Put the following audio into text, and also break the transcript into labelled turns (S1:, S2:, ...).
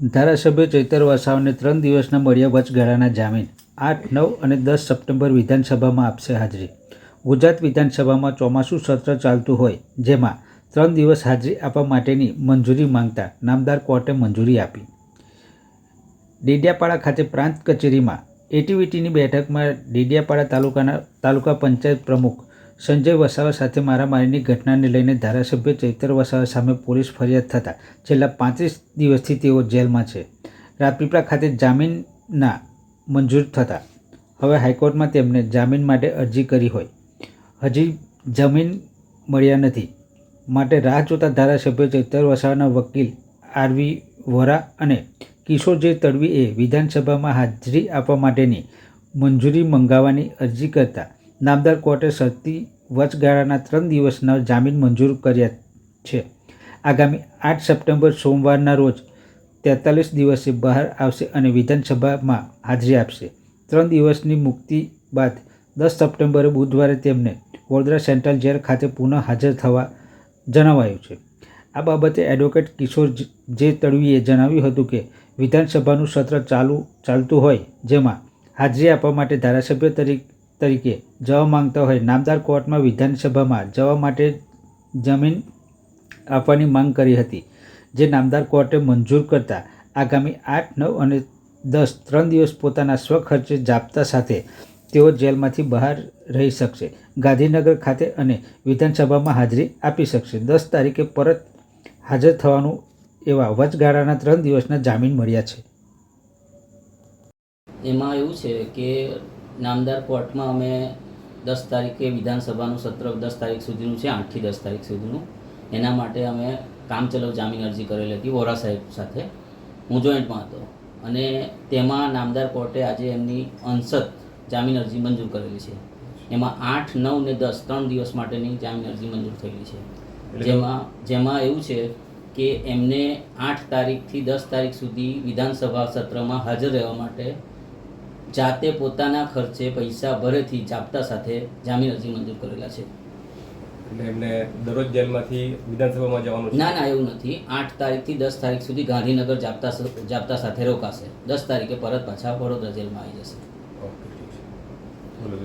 S1: ધારાસભ્ય ચૈતર વસાવાને 3 દિવસના મળ્યા વચગાળાના જામીન 8, 9 અને 10 સપ્ટેમ્બર વિધાનસભામાં આપશે હાજરી. ગુજરાત વિધાનસભામાં ચોમાસું સત્ર ચાલતું હોય જેમાં 3 દિવસ હાજરી આપવા માટેની મંજૂરી માંગતા નામદાર કોર્ટે મંજૂરી આપી. ડેડિયાપાડા ખાતે પ્રાંત કચેરીમાં એટીવીટીની બેઠકમાં ડેડિયાપાડા તાલુકા પંચાયત પ્રમુખ સંજય વસાવા સાથે મારામારીની ઘટનાને લઈને ધારાસભ્ય ચૈતર વસાવા સામે પોલીસ ફરિયાદ થતાં છેલ્લા 35 દિવસથી તેઓ જેલમાં છે. રાજપીપળા ખાતે જામીનના મંજૂર થતાં હવે હાઈકોર્ટમાં તેમને જામીન માટે અરજી કરી હોય હજી જામીન મળ્યા નથી માટે રાહ જોતા ધારાસભ્ય ચૈતર વસાવાના વકીલ આરવી વોરા અને કિશોરજી તડવીએ વિધાનસભામાં હાજરી આપવા માટેની મંજૂરી મંગાવવાની અરજી કરતા નામદાર કોર્ટે શરતી વચગાળાના 3 દિવસના જામીન મંજૂર કર્યા છે. આગામી 8 સપ્ટેમ્બર સોમવારના રોજ 43 દિવસે બહાર આવશે અને વિધાનસભામાં હાજરી આપશે. 3 દિવસની મુક્તિ બાદ 10 સપ્ટેમ્બરે બુધવારે તેમને વડોદરા સેન્ટ્રલ જેલ ખાતે પુનઃ હાજર થવા જણાવાયું છે. આ બાબતે એડવોકેટ કિશોર જે તડવીએ જણાવ્યું હતું કે વિધાનસભાનું સત્ર ચાલતું હોય જેમાં હાજરી આપવા માટે ધારાસભ્ય તરીકે જવા માંગતા હોય નામદાર કોર્ટમાં વિધાનસભામાં જવા માટે જામીન આપવાની માંગ કરી હતી, જે નામદાર કોર્ટે મંજૂર કરતા આગામી 8, 9 અને 10 3 દિવસ પોતાના સ્વખર્ચે જાપ્તા સાથે તેઓ જેલમાંથી બહાર રહી શકશે, ગાંધીનગર ખાતે અને વિધાનસભામાં હાજરી આપી શકશે. 10 તારીખે પરત હાજર થવાનું એવા વચગાળાના 3 દિવસના જામીન મળ્યા છે.
S2: એમાં એવું છે કે નામદાર કોર્ટમાં અમે 10 તારીખે વિધાનસભાનું સત્ર 10 તારીખ સુધીનું છે, 8 થી 10 તારીખ સુધીનું. એના માટે અમે કામચલાઉ જામીન અરજી કરેલી હતી વોરા સાહેબ સાથે. હું જોઈન્ટમાં હતો અને તેમાં નામદાર કોર્ટે આજે એમની અંશત જામીન અરજી મંજૂર કરેલી છે. એમાં 8, 9 ને 10 3 દિવસ માટેની જામીન અરજી મંજૂર થયેલી છે. જેમાં એવું છે કે એમને 8 તારીખથી 10 તારીખ સુધી વિધાનસભા સત્રમાં હાજર રહેવા માટે જાતે પોતાના ખર્ચે પૈસા ભરેથી જાપ્તા સાથે જામીન અરજી મંજૂર કરેલા છે.
S3: એટલે એમને દરરોજ જેલમાંથી વિધાનસભામાં જવાનું છે?
S2: ના, એવું નથી. 8 તારીખથી 10 તારીખ સુધી ગાંધીનગર જાપ્તા સાથે રોકાશે. 10 તારીખે પરત પાછા વડોદરા જેલમાં આવી જશે.
S3: ઓકે, ઠીક છે. બોલો.